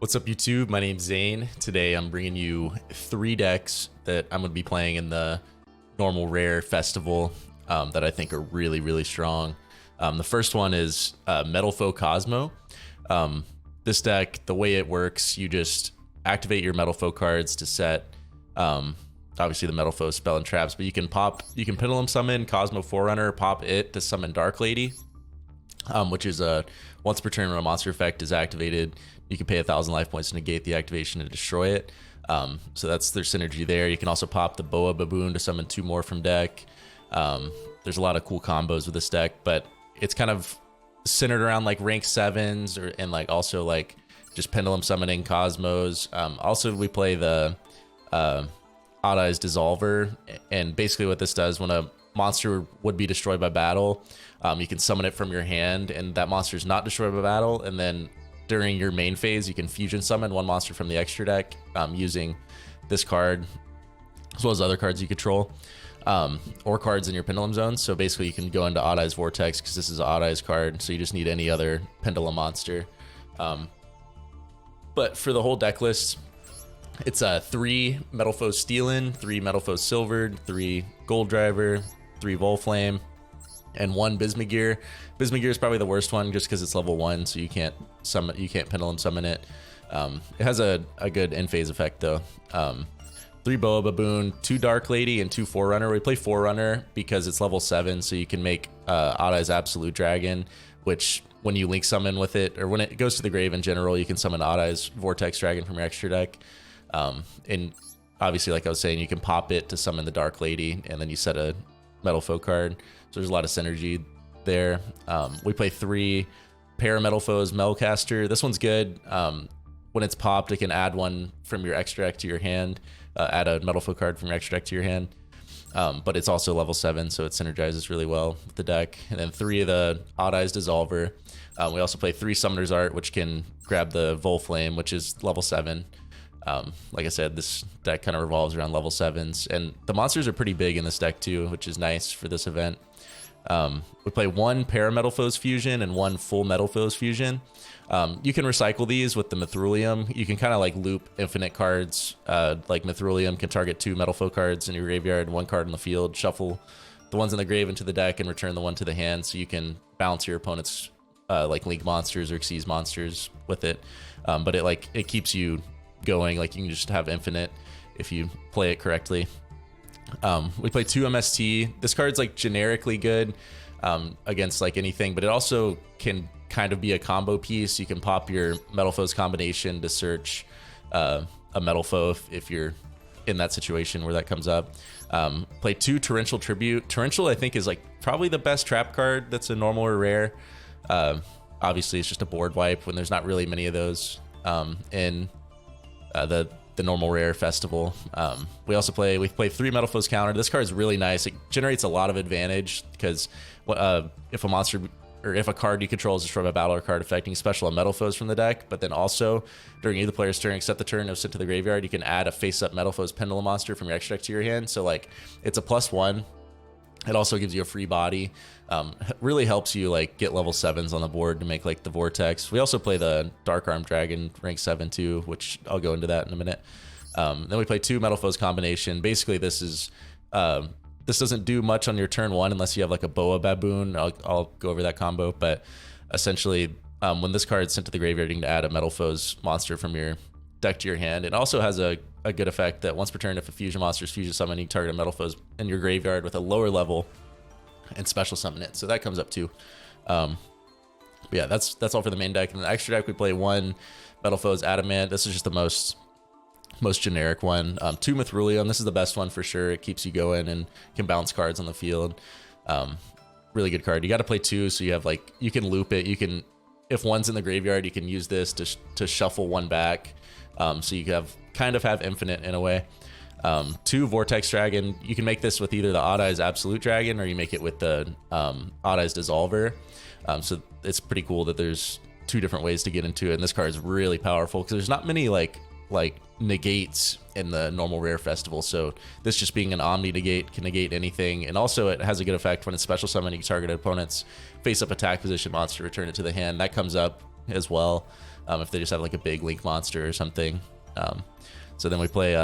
What's up, YouTube? My name's Zane. Today I'm bringing you 3 decks that I'm going to be playing in the normal rare festival that I think are really, really strong. The first one is Metalfoe Cosmo. This deck, the way it works, you just activate your Metalfoe cards to set obviously the Metalfoe spell and traps, but you can Pendulum Summon Cosmo Forerunner, pop it to summon Dark Lady, which is a once per turn when a monster effect is activated, you can pay 1,000 life points to negate the activation and destroy it. So that's their synergy there. You can also pop the Boa Baboon to summon 2 more from deck. There's a lot of cool combos with this deck, but it's kind of centered around like rank 7s and like also like just pendulum summoning Cosmos. Also, we play the Odd Eyes Dissolver, and basically what this does, when a monster would be destroyed by battle, you can summon it from your hand, and that monster is not destroyed by battle, and then during your main phase you can fusion summon one monster from the extra deck using this card as well as other cards you control, or cards in your pendulum zone. So basically you can go into Odd Eyes Vortex because this is an Odd Eyes card, so you just need any other pendulum monster. But for the whole deck list, it's 3 Metalfoes Steelin, 3 Metalfoes Silvered, 3 Gold Driver, 3 Volflame, and 1 Bismugear. Bismugear is probably the worst one just because it's level 1, so you can't pendulum summon it. It has a good end phase effect though. 3 Boa Baboon, 2 Dark Lady, and 2 Forerunner. We play Forerunner because it's level 7, so you can make Odd Eyes Absolute Dragon, which when you link summon with it, or when it goes to the grave in general, you can summon Odd Eyes Vortex Dragon from your extra deck. And obviously, like I was saying, you can pop it to summon the Dark Lady, and then you set a Metalfoe card. So there's a lot of synergy there. We play 3 Metalfoes Melcaster. This one's good. When it's popped, it can add 1 from your extra deck to your hand, add a Metalfoe card from your extra deck to your hand. But it's also level 7, so it synergizes really well with the deck. And then 3 of the Odd Eyes Dissolver. We also play 3 Summoner's Art, which can grab the Volflame, which is level 7. Like I said, this deck kind of revolves around level 7s, and the monsters are pretty big in this deck too, which is nice for this event. We play 1 Metalfoes Fusion and 1 full Metalfoes Fusion. You can recycle these with the Mithrilium. You can kind of like loop infinite cards. Like Mithrilium can target 2 Metalfoe cards in your graveyard, 1 card in the field, shuffle the ones in the grave into the deck, and return the 1 to the hand, so you can bounce your opponent's like League monsters or Xyz monsters with it. But it keeps you going. Like, you can just have infinite if you play it correctly. We play 2 MST. This card's like generically good against like anything, but it also can kind of be a combo piece. You can pop your Metalfoes combination to search a Metalfoe if you're in that situation where that comes up. Play 2 Torrential Tribute. Torrential, I think, is like probably the best trap card that's a normal or rare. Obviously it's just a board wipe when there's not really many of those in the normal rare festival. We play 3 Metalfoes Counter. This card is really nice. It generates a lot of advantage because if a monster or if a card you control is destroyed by battle or card affecting special Metalfoes from the deck, but then also during either player's turn except the turn of sent to the graveyard, you can add a face-up Metalfoes Pendulum monster from your extra deck to your hand. So like, it's a +1. It also gives you a free body. Really helps you like get level 7s on the board to make like the Vortex. We also play the Dark Arm Dragon rank 7 too, which I'll go into that in a minute. Then we play 2 Metalfoes combination. Basically, this doesn't do much on your turn 1 unless you have like a Boa Baboon. I'll go over that combo, but essentially, when this card is sent to the graveyard, you can add a Metalfoes monster from your deck to your hand. It also has a good effect that once per turn, if a fusion monster is fusion summoned, you target a Metalfoes in your graveyard with a lower level and special summon it. So that comes up too. But yeah, that's all for the main deck. In the extra deck, we play 1 Metalfoes Adamant. This is just the most generic one. 2 Mithrilium. This is the best one for sure. It keeps you going and can bounce cards on the field. Really good card. You got to play 2, so you have like, you can loop it. You can, if 1's in the graveyard, you can use this to shuffle 1 back. So you kind of have infinite in a way. 2 Vortex Dragon. You can make this with either the Odd Eyes Absolute Dragon or you make it with the Odd Eyes Dissolver. So it's pretty cool that there's 2 different ways to get into it. And this card is really powerful because there's not many like negates in the normal rare festival. So this just being an Omni negate can negate anything. And also it has a good effect when it's special summoning, you target opponent's face up attack position monster, return it to the hand. That comes up as well. if they just have like a big link monster or something. So then we play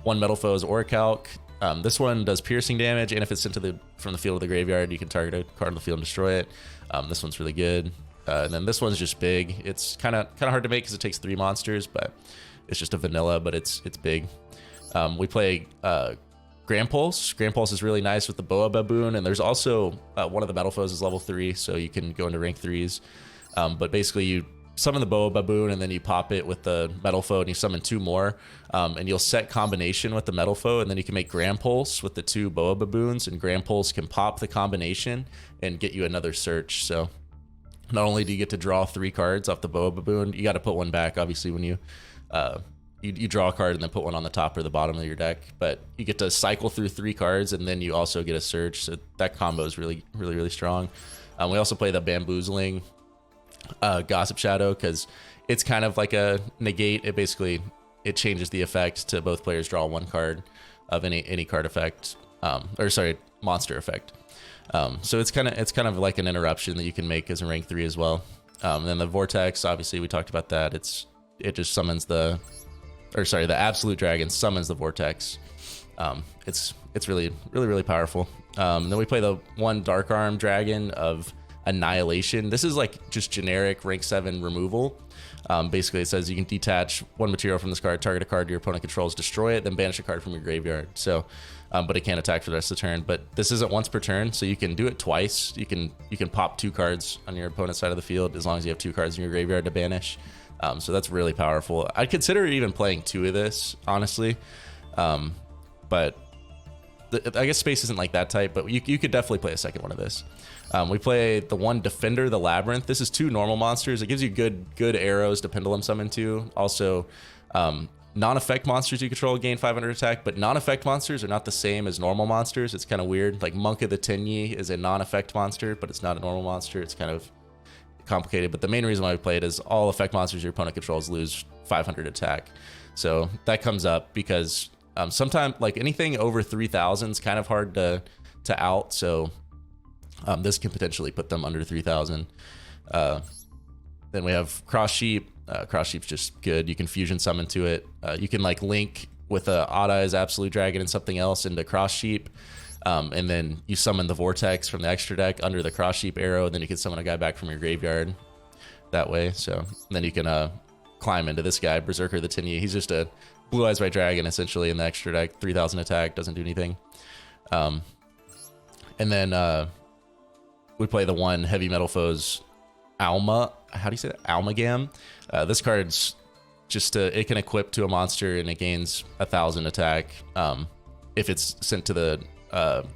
one Metalfoes Orcalc. This one does piercing damage, and if it's sent from the field to the graveyard, you can target a card on the field and destroy it. This one's really good. And then this one's just big. It's kind of hard to make because it takes 3 monsters, but it's just a vanilla, but it's big. We play Grand Pulse. Grand Pulse is really nice with the Boa Baboon, and there's also one of the Metalfoes is level 3, so you can go into rank 3s. But basically, you summon the Boa Baboon, and then you pop it with the Metalfoe, and you summon 2 more, and you'll set combination with the Metalfoe, and then you can make Grand Pulse with the 2 Boa Baboons, and Grand Pulse can pop the combination and get you another search. So not only do you get to draw 3 cards off the Boa Baboon, you got to put one back, obviously, when you draw a card and then put one on the top or the bottom of your deck, but you get to cycle through 3 cards, and then you also get a search. So that combo is really, really, really strong. We also play the Bamboozling Gossip Shadow because it's kind of like a negate. It changes the effect to both players draw 1 card of any card effect, monster effect. So it's kind of like an interruption that you can make as a rank 3 as well. And then the Vortex, obviously we talked about that. It just summons the Absolute Dragon summons the Vortex. It's really, really, really powerful. Then we play the one Dark Arm Dragon of Annihilation. This is like just generic rank 7 removal. Basically, it says you can detach 1 material from this card, target a card your opponent controls, destroy it, then banish a card from your graveyard. So, but it can't attack for the rest of the turn. But this isn't once per turn, so you can do it twice. You can pop 2 cards on your opponent's side of the field as long as you have 2 cards in your graveyard to banish. So that's really powerful. I'd consider even playing 2 of this, honestly. But I guess space isn't like that tight, but you could definitely play a second one of this. We play the one Defender, the Labyrinth. This is 2 normal monsters. It gives you good arrows to pendulum summon to. Also, non-effect monsters you control gain 500 attack, but non-effect monsters are not the same as normal monsters. It's kind of weird. Like Monk of the Tenyi is a non-effect monster, but it's not a normal monster. It's kind of complicated, but the main reason why we play it is all effect monsters your opponent controls lose 500 attack. So that comes up because sometimes like anything over 3,000 is kind of hard to out. So this can potentially put them under 3,000. Then we have Cross Sheep. Cross Sheep's just good. You can fusion summon to it. You can like link with Ada's Absolute Dragon and something else into Cross Sheep. And then you summon the Vortex from the extra deck under the Cross Sheep arrow, and then you can summon a guy back from your graveyard that way. So then you can climb into this guy, Berserker the Tenyi. He's just a Blue Eyes White Dragon, essentially, in the extra deck. 3,000 attack, doesn't do anything. And then we play the one Heavy Metalfoes Alma. How do you say that? Almagam. This card's just it can equip to a monster, and it gains 1,000 attack if it's sent to the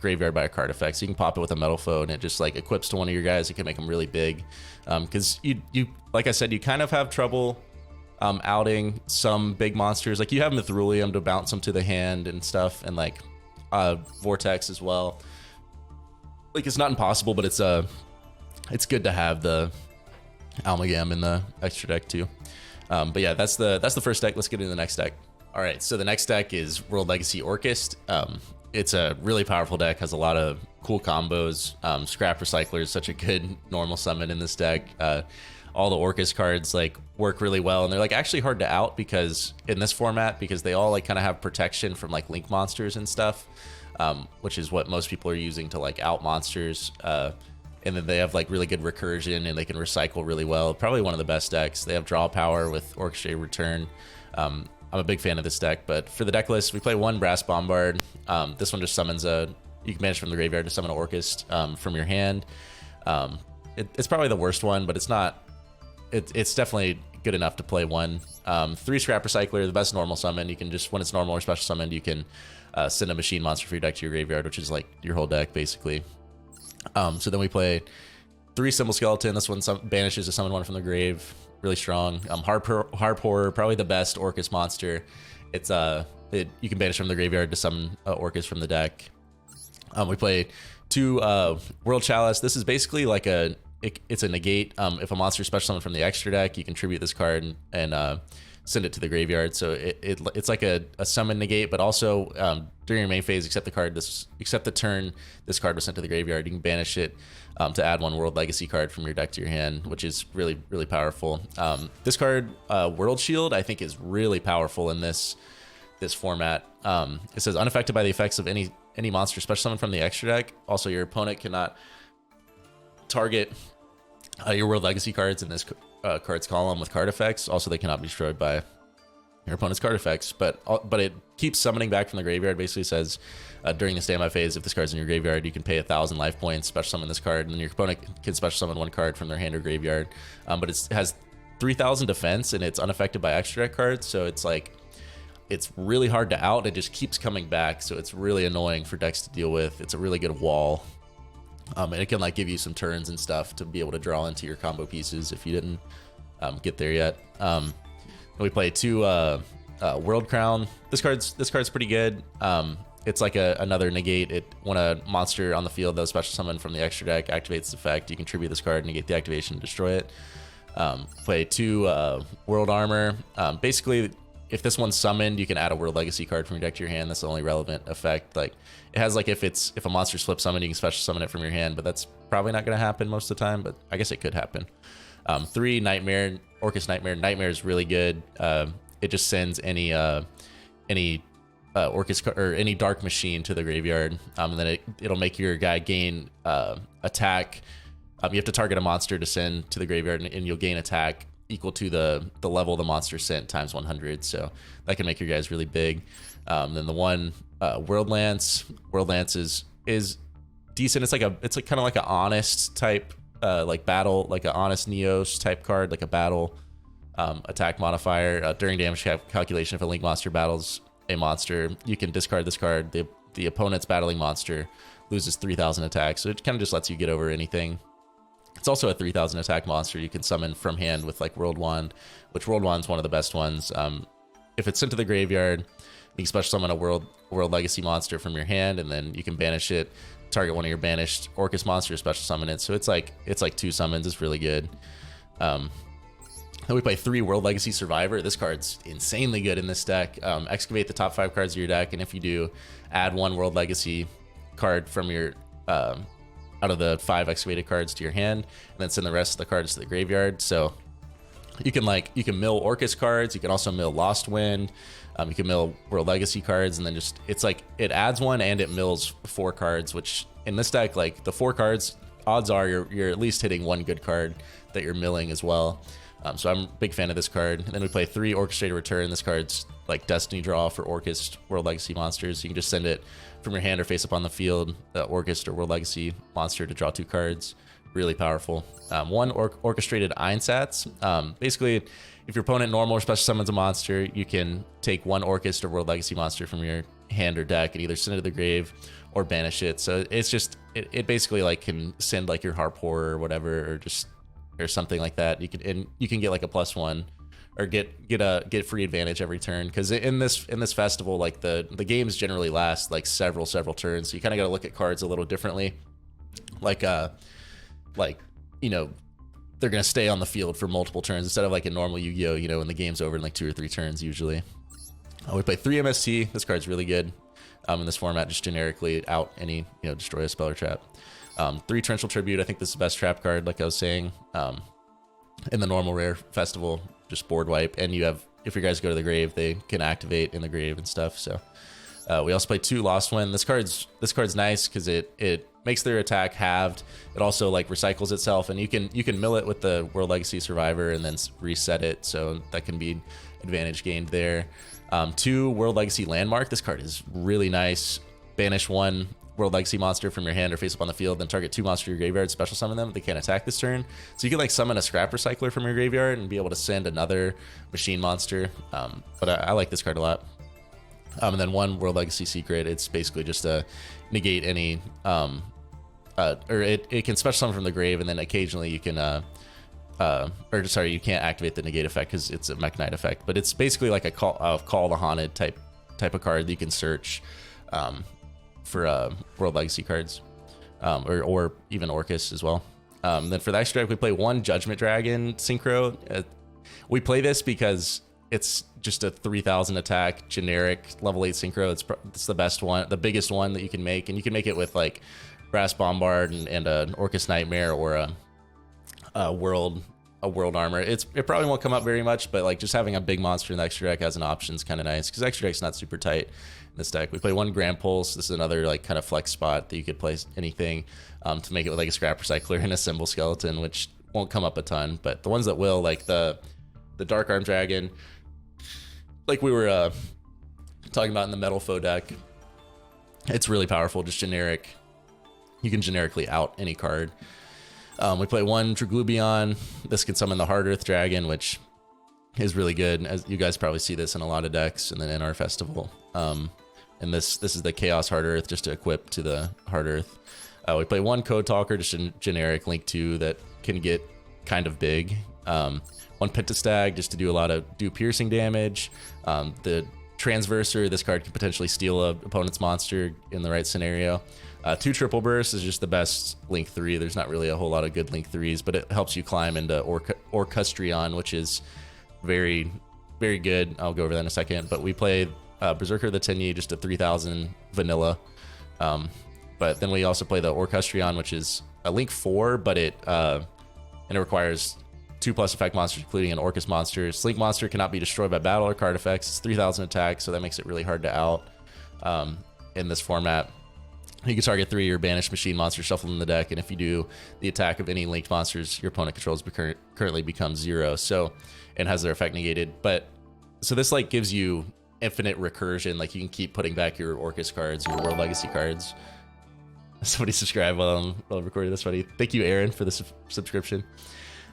graveyard by a card effect. So you can pop it with a Metalfoe, and it just like equips to one of your guys. It can make them really big because you like I said, you kind of have trouble outing some big monsters. Like you have Mithrilium to bounce them to the hand and stuff, and like Vortex as well. Like it's not impossible, but it's good to have the Almagam in the extra deck too. But yeah, that's the first deck. Let's get into the next deck. All right, so the next deck is World Legacy Orcust. It's a really powerful deck, has a lot of cool combos. Scrap Recycler is such a good normal summon in this deck. All the Orcust cards like work really well, and they're like actually hard to out because in this format, because they all like kind of have protection from like link monsters and stuff, which is what most people are using to like out monsters. And then they have like really good recursion, and they can recycle really well. Probably one of the best decks. They have draw power with Orchestrated Return. I'm a big fan of this deck, but for the deck list, we play one Brass Bombard. This one just summons you can manage from the graveyard to summon an Orcust from your hand. It's probably the worst one, but it's not. It's definitely good enough to play one. 3 Scrap Recycler, the best normal summon. You can just, when it's normal or special summoned, you can send a machine monster for your deck to your graveyard, which is like your whole deck basically. So then we play 3 Symbol Skeleton. This one banishes to summon one from the grave. Really strong. Harp Horror, probably the best Orcust monster. It's you can banish from the graveyard to summon Orcust from the deck. We play 2 World Chalice. This is basically like it's a negate. If a monster special summon from the extra deck, you contribute this card and send it to the graveyard. So it's like a summon negate, but also during your main phase, except the turn this card was sent to the graveyard, you can banish it to add one World Legacy card from your deck to your hand, which is really, really powerful. This card, World Shield, I think is really powerful in this format. It says unaffected by the effects of any monster special summon from the extra deck. Also, your opponent cannot target your World Legacy cards in this cards column with card effects. Also, they cannot be destroyed by your opponent's card effects, but it keeps summoning back from the graveyard. Basically says during the standby phase, if this card's in your graveyard, you can pay 1,000 life points, special summon this card, and then your opponent can special summon one card from their hand or graveyard. But it has 3,000 defense, and it's unaffected by extra deck cards, so it's like, it's really hard to out. It just keeps coming back, so it's really annoying for decks to deal with. It's a really good wall. And it can like give you some turns and stuff to be able to draw into your combo pieces if you didn't get there yet. We play 2 World Crown. This card's pretty good. It's like another negate. When a monster on the field that was special summoned from the extra deck activates the effect, you can tribute this card, negate the activation, destroy it. Play 2 World Armor. Basically, if this one's summoned, you can add a World Legacy card from your deck to your hand. That's the only relevant effect. Like, it has like if a monster's flip summoned, you can special summon it from your hand, but that's probably not going to happen most of the time, but I guess it could happen. 3 Nightmare, Orcust Nightmare. Nightmare is really good. It just sends any Orcust or any dark machine to the graveyard, and then it'll make your guy gain attack. You have to target a monster to send to the graveyard, and you'll gain attack equal to the level the monster sent times 100. So that can make your guys really big. Then the one World Lance is decent. It's like kind of like an honest type like battle, like an honest Neos type card, like a battle attack modifier. During damage calculation, if a link monster battles a monster, you can discard this card. The opponent's battling monster loses 3,000 attack, so it kind of just lets you get over anything. It's also a 3,000 attack monster you can summon from hand with like World Wand, which World Wand's one of the best ones. If it's sent to the graveyard, you can special summon a World Legacy monster from your hand, and then you can banish it, target one of your banished Orcust monsters, special summon it. So it's like 2 summons. It's really good. Then we play 3 World Legacy Survivor. This card's insanely good in this deck. Excavate the top 5 cards of your deck, and if you do, add 1 World Legacy card from your out of the 5 excavated cards to your hand, and then send the rest of the cards to the graveyard. So you can mill Orcust cards. You can also mill Lost Wind. You can mill World Legacy cards, and then just it's like it adds 1 and it mills 4 cards, which in this deck, like the 4 cards, odds are you're at least hitting 1 good card that you're milling as well. So I'm a big fan of this card. And then we play 3 Orchestrated Return. This card's like Destiny Draw for Orcust World Legacy monsters. You can just send it from your hand or face up on the field, Orcust or World Legacy monster to draw 2 cards. Really powerful. 1 Orchestrated Einsatz. Basically, if your opponent normal or special summons a monster, you can take 1 Orcust or World Legacy monster from your hand or deck and either send it to the grave or banish it. So it's just, it basically like can send like your Harp Horror or whatever, or something like that. You can get like a +1 or get free advantage every turn, because in this festival, like the games generally last like several turns, so you kind of got to look at cards a little differently. Like you know, they're gonna stay on the field for multiple turns instead of like a normal Yu-Gi-Oh, you know, when the game's over in like 2 or 3 turns usually. We play 3 MST. This card's really good in this format, just generically out any, you know, destroy a spell or trap. 3 Torrential Tribute. I think this is the best trap card, like I was saying. In the normal rare festival, just board wipe, and you have, if your guys go to the grave, they can activate in the grave and stuff. So we also play 2 Lost Wind. This card's nice because it makes their attack halved. It also like recycles itself, and you can mill it with the World Legacy Survivor and then reset it, so that can be advantage gained there. 2 World Legacy Landmark. This card is really nice. Banish 1 World Legacy monster from your hand or face up on the field, then target 2 monsters to your graveyard, special summon them. They can't attack this turn. So you can like summon a Scrap Recycler from your graveyard and be able to send another machine monster. But I like this card a lot. And then 1 World Legacy Secret. It's basically just a negate any, or it can special summon from the grave, and then occasionally you can, you can't activate the negate effect because it's a Mech Knight effect. But it's basically like a Call the Haunted type of card that you can search for World Legacy cards, or even Orcust as well. Then for the extra deck, we play 1 Judgment Dragon Synchro. We play this because It's just a 3000 attack generic level 8 synchro. It's the best one, the biggest one that you can make, and you can make it with like Brass Bombard and an Orcust Nightmare or a world armor. It probably won't come up very much, but like just having a big monster in the extra deck as an option is kind of nice because extra deck's not super tight in this deck. We play one Grand Pulse. This is another like kind of flex spot that you could place anything to make it with like a Scrap Recycler and a Symbol Skeleton, which won't come up a ton, but the ones that will, like the Dark Arm Dragon, like we were talking about in the Metalfoe deck, it's really powerful, just generic. You can generically out any card. We play one Triglubion. This can summon the Hard Earth Dragon, which is really good. As you guys probably see this in a lot of decks, and then in our festival. And this is the Chaos Hard Earth, just to equip to the Hard Earth. We play one Code Talker, just a generic Link 2 that can get kind of big. One Pentastag, just to do piercing damage. The Transverser, this card can potentially steal a opponent's monster in the right scenario. Two Triple Burst is just the best Link 3. There's not really a whole lot of good Link 3s, but it helps you climb into Orcustrion, which is very, very good. I'll go over that in a second. But we play Berserker the Tenyi, just a 3000 vanilla. But then we also play the Orcustrion, which is a Link 4, but it requires 2+ effect monsters, including an Orcust monster. Slink monster cannot be destroyed by battle or card effects. It's 3000 attack, so that makes it really hard to out in this format. You can target 3 of your banished machine monsters shuffled in the deck, and if you do the attack of any linked monsters your opponent controls currently becomes 0, so and has their effect negated. But so this like gives you infinite recursion, like you can keep putting back your Orcust cards, your World Legacy cards. Somebody subscribe while I'm recording this, buddy. Thank you, Aaron, for the subscription.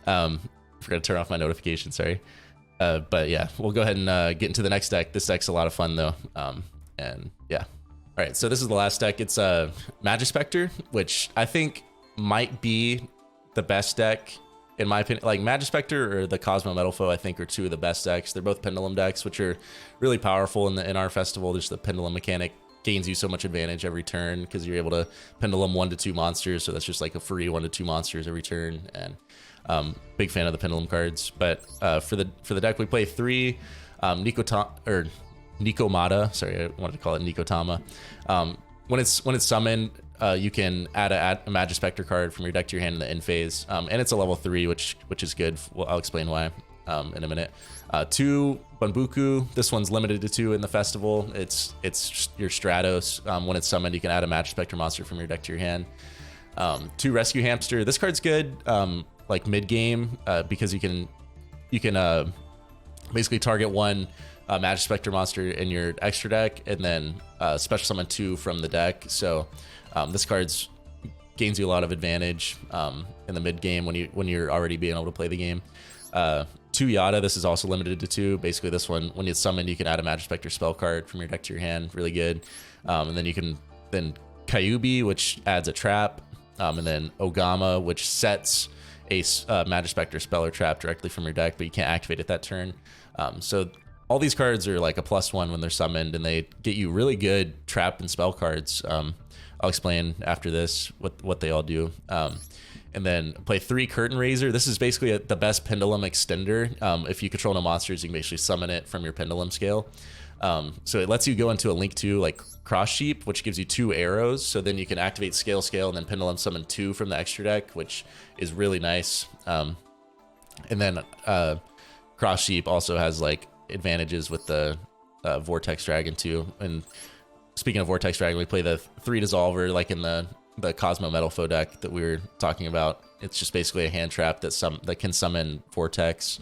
Forgot to turn off my notifications, sorry. But yeah, we'll go ahead and get into the next deck. This deck's a lot of fun though, and yeah. All right, so this is the last deck. It's Magispector, which I think might be the best deck in my opinion. Like Magispector or the Cosmo Metalfoe, I think are two of the best decks. They're both Pendulum decks, which are really powerful in our festival. Just the Pendulum mechanic gains you so much advantage every turn because you're able to Pendulum 1 to 2 monsters. So that's just like a free 1 to 2 monsters every turn. And big fan of the Pendulum cards. But for the deck, we play 3 Nikomata. Sorry, I wanted to call it Nikotama. When it's summoned, you can add a Magispector card from your deck to your hand in the end phase, and it's a level 3, which is good. Well, I'll explain why in a minute. 2 Bunbuku. This one's limited to 2 in the festival. It's your Stratos. When it's summoned, you can add a Magispector monster from your deck to your hand. 2 Rescue Hamster. This card's good, like mid game, because you can basically target 1 Magispector monster in your extra deck, and then special summon 2 from the deck. So this card's gains you a lot of advantage in the mid game when you're already being able to play the game. 2 Yada. This is also limited to 2. Basically, this one, when it's summoned, you can add a Magispector spell card from your deck to your hand. Really good. And then you can Kyubi, which adds a trap, and then Ogama, which sets a Magispector spell or trap directly from your deck, but you can't activate it that turn. So all these cards are like a +1 when they're summoned, and they get you really good trap and spell cards. I'll explain after this what they all do. And then play 3 Curtain Raiser. This is basically the best Pendulum extender. If you control no monsters, you can basically summon it from your Pendulum scale. So it lets you go into a Link 2 like Cross Sheep, which gives you 2 arrows. So then you can activate Scale, and then Pendulum summon 2 from the extra deck, which is really nice. And then Cross Sheep also has like advantages with the Vortex Dragon too. And speaking of Vortex Dragon, we play the 3 Dissolver like in the Cosmo Metalfoe deck that we were talking about. It's just basically a hand trap that can summon Vortex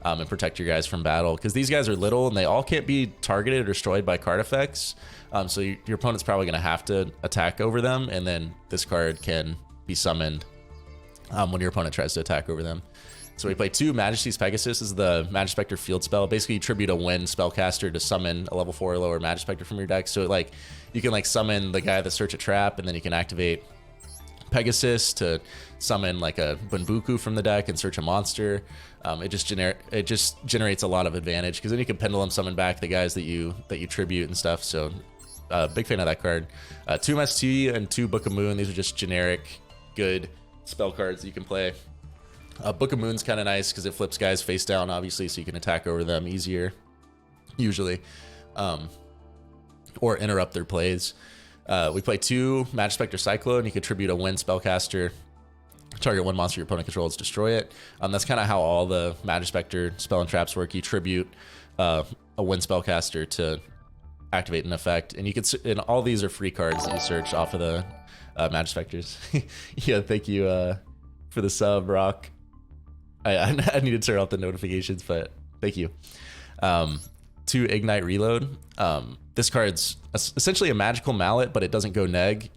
and protect your guys from battle, because these guys are little and they all can't be targeted or destroyed by card effects. So your opponent's probably going to have to attack over them, and then this card can be summoned when your opponent tries to attack over them. So we play 2 Majesty's Pegasus. This is the Magispector field spell. Basically, you tribute a Wind spellcaster to summon a level 4 or lower Magispector from your deck. So you can summon the guy that search a trap, and then you can activate Pegasus to summon like a Bunbuku from the deck and search a monster. It just generates a lot of advantage, because then you can Pendulum summon back the guys that you tribute and stuff. So big fan of that card. 2 MST and 2 Book of Moon. These are just generic good spell cards that you can play. Book of Moon's kind of nice because it flips guys face down, obviously, so you can attack over them easier. usually, or interrupt their plays. We play 2 Magispector Cyclone. You contribute a Wind spellcaster. Target 1 monster your opponent controls, destroy it. That's kind of how all the Magispector spell and traps work. You tribute a Wind spellcaster to activate an effect, and you can. And all these are free cards that you search off of the Magispectors. Yeah, thank you for the sub, Rock. I need to turn off the notifications, but thank you. 2 Ignite Reload. This card's essentially a magical mallet, but it doesn't go neg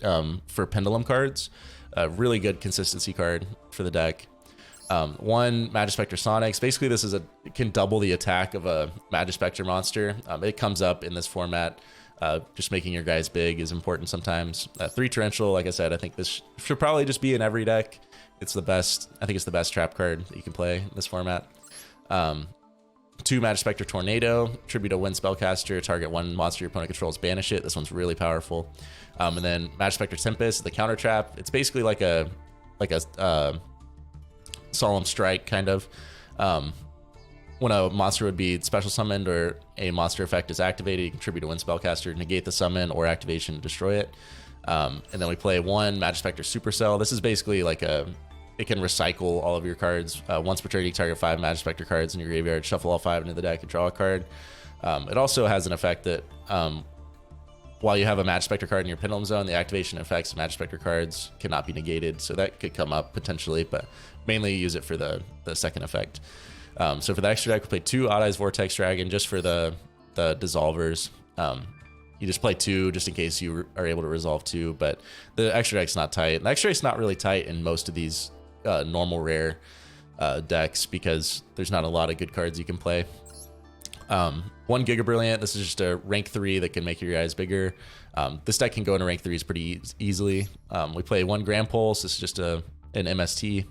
for pendulum cards. A really good consistency card for the deck. 1 Magispector Sonics. Basically, this is it can double the attack of a Magispector monster. It comes up in this format. Just making your guys big is important sometimes. 3 Torrential. Like I said, I think this should probably just be in every deck. It's the best. I think it's the best trap card that you can play in this format. 2 Magispector Tornado. Tribute a Wind spellcaster. Target 1 monster your opponent controls, banish it. This one's really powerful. And then Magispector Tempest, the counter trap. It's basically like a Solemn Strike kind of. When a monster would be special summoned or a monster effect is activated, you contribute a Wind spellcaster, negate the summon or activation, destroy it. And then we play 1 Magispector Supercell. This is basically like it can recycle all of your cards. Once per turn, you target 5 Magispector cards in your graveyard, shuffle all 5 into the deck, and draw a card. It also has an effect that while you have a Magispector card in your Pendulum Zone, the activation effects of Magispector cards cannot be negated. So that could come up potentially, but mainly use it for the second effect. So for the extra deck, we play 2 Odd Eyes Vortex Dragon just for the dissolvers. You just play 2 just in case you are able to resolve 2, but the extra deck's not tight. The extra deck's not really tight in most of these normal rare decks because there's not a lot of good cards you can play. 1 Giga Brilliant. This is just a rank 3 that can make your guys bigger. This deck can go into rank 3s pretty easily. We play 1 Grand Pulse. This is just an MST.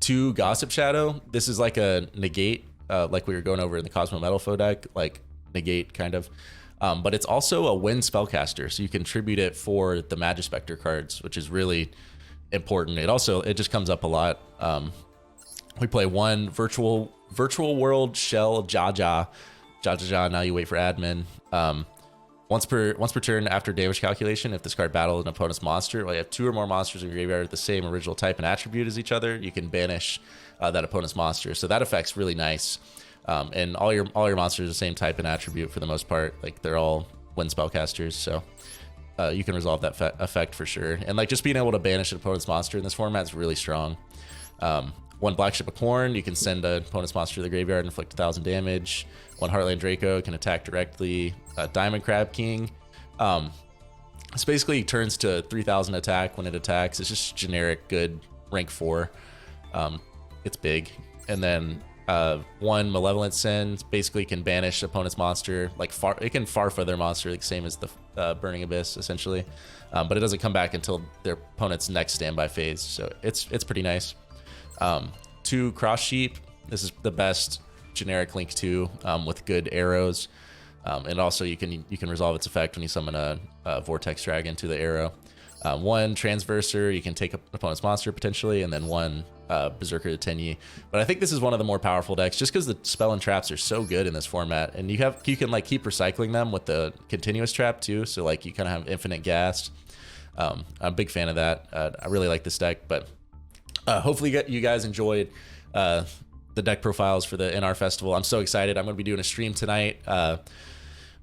2 Gossip Shadow. This is like a negate, like we were going over in the Cosmo Metalfoe deck, like negate kind of. But it's also a Wind spellcaster, so you can tribute it for the Magispector cards, which is really important. It just comes up a lot. We play 1 Virtual World Shell Jaja. Now you wait for admin. Once per turn after damage calculation, if this card battles an opponent's monster, while you have 2 or more monsters in your graveyard with the same original type and attribute as each other, you can banish that opponent's monster. So that effect's really nice. And all your monsters are the same type and attribute for the most part. Like they're all Wind spellcasters, so you can resolve that effect for sure. And like just being able to banish an opponent's monster in this format is really strong. 1 Black Ship of Corn, you can send an opponent's monster to the graveyard and inflict 1,000 damage. 1 Heartland Draco can attack directly. Diamond Crab King. This basically turns to 3,000 attack when it attacks. It's just generic good rank 4. It's big. And then 1 Malevolent Sin basically can banish opponent's monster. Like it can Farfa their monster, like same as the Burning Abyss essentially. But it doesn't come back until their opponent's next standby phase. So it's pretty nice. 2 Cross Sheep. This is the best generic Link 2 with good arrows. And also you can resolve its effect when you summon a Vortex Dragon to the arrow. 1 Transverser, you can take an opponent's monster potentially, and then 1 Berserker to Tenyi. But I think this is one of the more powerful decks just because the spell and traps are so good in this format, and you can like keep recycling them with the continuous trap too. So like you kind of have infinite gas. I'm a big fan of that. I really like this deck, but hopefully you guys enjoyed the deck profiles for the NR Festival. I'm so excited. I'm going to be doing a stream tonight,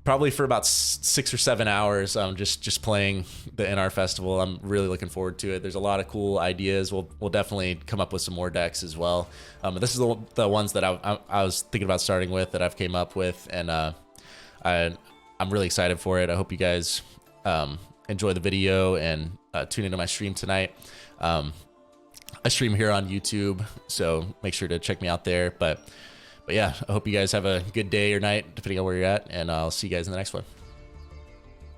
probably for about 6 or 7 hours. Just playing the NR Festival. I'm really looking forward to it. There's a lot of cool ideas. We'll definitely come up with some more decks as well. But this is the ones that I was thinking about starting with, that I've came up with, and I'm really excited for it. I hope you guys enjoy the video and tune into my stream tonight. I stream here on YouTube, so make sure to check me out there. But yeah, I hope you guys have a good day or night, depending on where you're at, and I'll see you guys in the next one.